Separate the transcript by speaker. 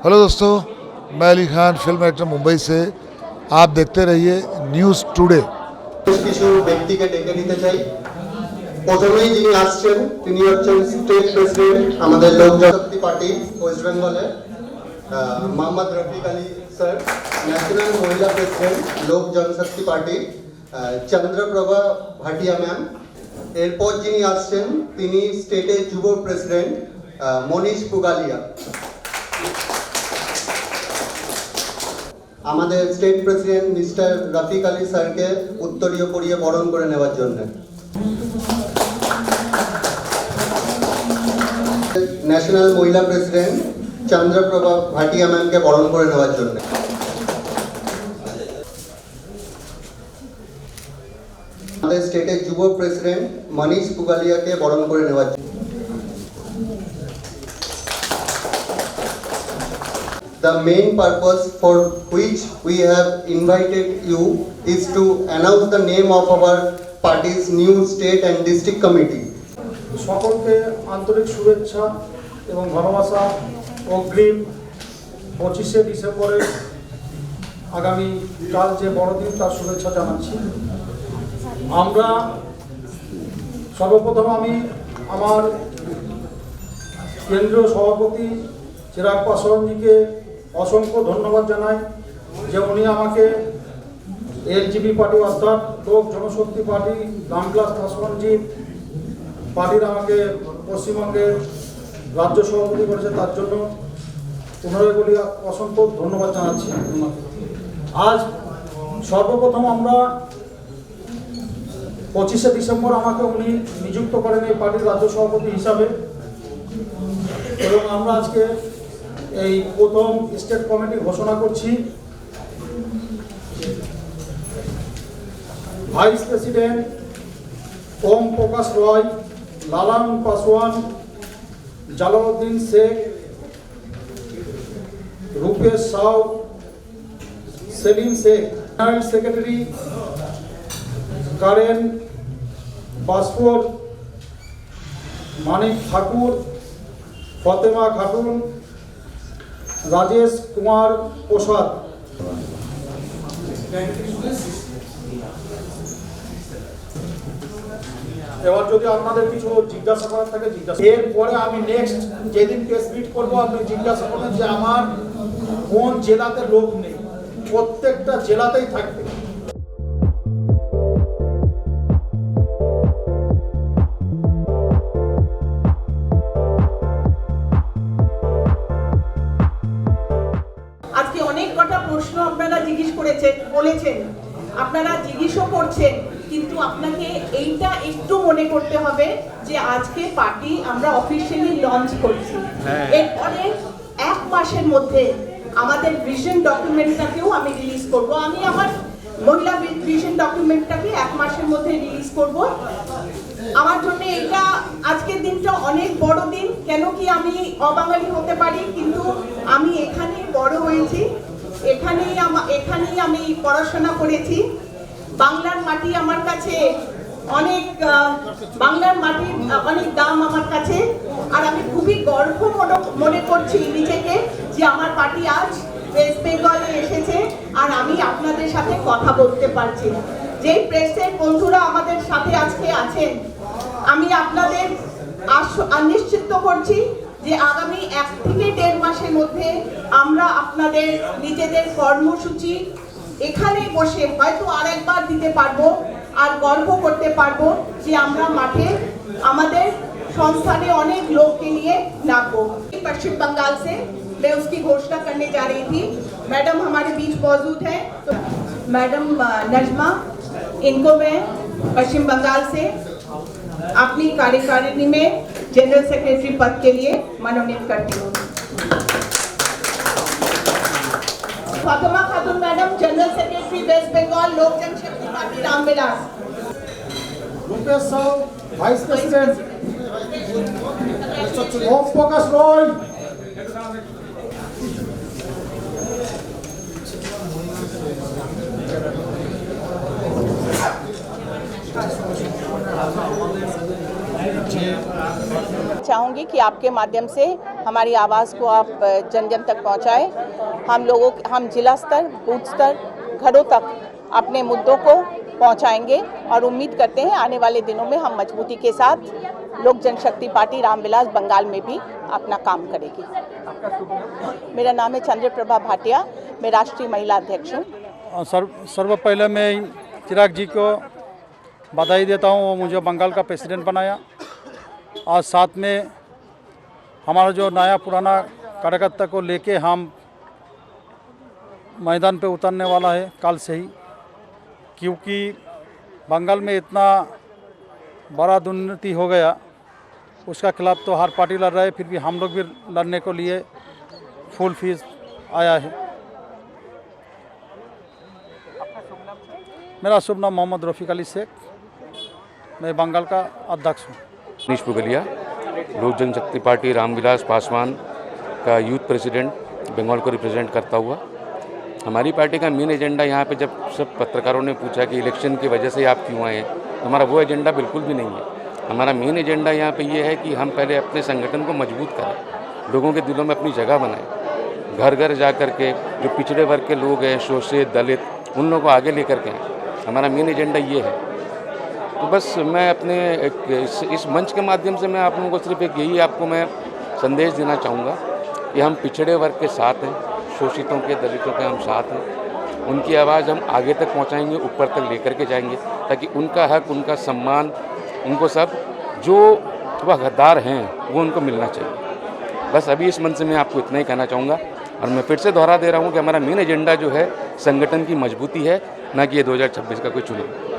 Speaker 1: Hello दोस्तों, मैं Ali Khan film actor Mumbai से। आप देखते रहिए न्यूज़ टुडे।
Speaker 2: কিছু ব্যক্তিকে ডেকে নিতে চাই। প্রথমেই যিনি আসছেন তিনি হচ্ছেন স্টেট প্রেসিডেন্ট আমাদের লোক জনশক্তি পার্টি ওয়েস্ট বেঙ্গলের মোহাম্মদ রফিক আলী স্যার, ন্যাশনাল মহিলা প্রেসিডেন্ট লোক জনশক্তি পার্টি চন্দ্রপ্রভা ভাটিয়া ম্যাম। এরপর যিনি আসছেন তিনি স্টেটের যুব প্রেসিডেন্ট মনীষ পুগালিয়া। আমাদের state president mister Rafiq Ali স্যারকে উত্তরীয় পরিয়ে বরণ করে নেওয়ার জন্য। ন্যাশনাল মহিলা প্রেসিডেন্ট চন্দ্রপ্রভা ভাটিয়া ম্যামকে বরণ করে নেওয়ার জন্য। আমাদের স্টেটের যুব প্রেসিডেন্ট মনীষ পুগালিয়াকে বরণ করে নেওয়ার জন্য। The main purpose for which we have invited you is to announce the name of our party's new state and district committee.
Speaker 3: সকলকে আন্তরিক শুভেচ্ছা এবং ভালোবাসা অগ্রিম 25শে ডিসেম্বরে আগামী কাল যে বড়দিন তার শুভেচ্ছা জানাচ্ছি। আমরা সর্বপ্রথম আমি আমার কেন্দ্রীয় সভাপতি চিরাগ পাসওয়ানজিকে অসংখ্য ধন্যবাদ জানাই যে উনি আমাকে এলজিবি পার্টি অর্থাৎ লোক জনশক্তি পার্টি রামবিলাস পাসওয়ানজি পার্টির আমাকে পশ্চিমবঙ্গের রাজ্য সভাপতি করেছে, তার জন্য পুনরায় বলি অসংখ্য ধন্যবাদ জানাচ্ছি। আজ সর্বপ্রথম আমরা 25শে ডিসেম্বর আমাকে উনি নিযুক্ত করেন এই পার্টির রাজ্য সভাপতি হিসাবে, এবং আমরা আজকে এই প্রথম স্টেট কমিটি ঘোষণা করছি। Vice president Om Prakash Roy, Lalan Paswan, Jalaluddin Sheikh, Rupesh Sau, Selim Sheikh. General secretary Karen Basphor, Manik Thakur, Fatema Khatun, Rajesh Kumar Prasad. এবার যদি আপনাদের কিছু জিজ্ঞাসা করার থাকে জিজ্ঞাসা। এরপরে আমি নেক্সট যেদিন প্রেস মিট করবো আপনি জিজ্ঞাসা করবেন যে আমার কোন জেলাতে লোক নেই, প্রত্যেকটা জেলাতেই থাকবে।
Speaker 4: আজকে অনেক কটা প্রশ্ন আপনারা জিজ্ঞেস করেছেন, বলেছেন, আপনারা জিজ্ঞেসও করছেন, কিন্তু আপনাকে এইটা একটু মনে করতে হবে যে আজকে পার্টি আমরা অফিসিয়ালি লঞ্চ করছি। এরপরে 1 মাসের মধ্যে আমাদের ভিশন ডকুমেন্টটাকেও আমি রিলিজ করব। আমি আমার মহিলা ভিশন ডকুমেন্টটাকে 1 মাসের মধ্যে রিলিজ করব। আমার জন্য এটা আজকের দিনটা অনেক বড় দিন। কেন কি আমি অবাঙালি হতে পারি, কিন্তু আমি এখানেই বড় হয়েছি, এখানেই আমি পড়াশোনা করেছি। বাংলার মাটি আমার কাছে অনেক, বাংলার মাটির অনেক দাম আমার কাছে। আর আমি খুবই গর্ব মনে করছি নিজেকে যে আমার পার্টি আজ ওয়েস্ট বেঙ্গলে এসেছে আর আমি আপনাদের সাথে কথা বলতে পারছি। যেই প্রেসের বন্ধুরা আমাদের সাথে আজকে আছেন, আমি আপনাদের নিশ্চিত করছি যে আগামী 1 থেকে 1.5 মাসের মধ্যে আমরা আপনাদের নিজেদের কর্মসূচি এখানে বসে হয়তো আরেকবার দিতে পারবো আর গর্ব করতে পারবো যে আমরা মাঠে আমাদের संस्थाने अनेक लोग के लिए नागो। पश्चिम बंगाल से मैं उसकी घोषणा करने जा रही थी। मैडम हमारे बीच मौजूद है, तो मैडम नजमा, इनको मैं पश्चिम बंगाल से अपनी कार्यकारिणी में जनरल सेक्रेटरी पद के लिए मनोनीत करती हूँ। Fatima Khatun madam, general secretary West Bengal Lok Janshakti Party Ramvilas.
Speaker 3: Rupesh Sahu, vice president Om Prakash Roy.
Speaker 4: चाहूंगी कि आपके माध्यम से
Speaker 5: हमारी आवाज़ को आप जन जन तक पहुंचाएं। हम जिला स्तर, बूथ स्तर, घरों तक अपने मुद्दों को पहुंचाएंगे और उम्मीद करते हैं आने वाले दिनों में हम मजबूती के साथ लोक जनशक्ति पार्टी रामविलास बंगाल में भी अपना काम करेगी। मेरा नाम है चंद्रप्रभा भाटिया, मैं राष्ट्रीय महिला अध्यक्ष हूँ।
Speaker 3: सर्वपहले मैं चिराग जी को बधाई देता हूँ, वो मुझे बंगाल का प्रेसिडेंट बनाया। आज साथ में हमारा जो नया पुराना कार्यकर्ता को लेके हम मैदान पे उतरने वाला है कल से ही, क्योंकि बंगाल में इतना बड़ा दुर्नीति हो गया, उसका खिलाफ तो हर पार्टी लड़ रहा है, फिर भी हम लोग भी लड़ने को लिए फुल फीस आया है। मेरा शुभ नाम मोहम्मद रफ़ीक अली शेख, मैं बंगाल का अध्यक्ष हूँ।
Speaker 6: मनीष पुगलिया, लोक जनशक्ति पार्टी रामविलास पासवान का यूथ प्रेसिडेंट बंगाल को रिप्रेजेंट करता हुआ। हमारी पार्टी का मेन एजेंडा यहाँ पे जब सब पत्रकारों ने पूछा कि इलेक्शन की वजह से आप क्यों आए हैं, तो हमारा वो एजेंडा बिल्कुल भी नहीं है। हमारा मेन एजेंडा यहाँ पे ये है कि हम पहले अपने संगठन को मजबूत करें, लोगों के दिलों में अपनी जगह बनाएं, घर घर जा कर के जो पिछड़े वर्ग के लोग हैं, शोषित, दलित, उन लोगों को आगे लेकर के आएँ। हमारा मेन एजेंडा ये है। तो बस मैं अपने इस मंच के माध्यम से मैं आप लोगों को सिर्फ एक यही आपको मैं संदेश देना चाहूँगा कि हम पिछड़े वर्ग के साथ हैं, शोषितों के, दलितों के हम साथ हैं। उनकी आवाज़ हम आगे तक पहुँचाएंगे, ऊपर तक लेकर के जाएंगे, ताकि उनका हक, उनका सम्मान, उनको सब जो वह हकदार हैं वो उनको मिलना चाहिए। बस अभी इस मंच से मैं आपको इतना ही कहना चाहूँगा, और मैं फिर से दोहरा दे रहा हूँ कि हमारा मेन एजेंडा जो है संगठन की मजबूती है, ना कि ये 2026 का कोई चुनाव।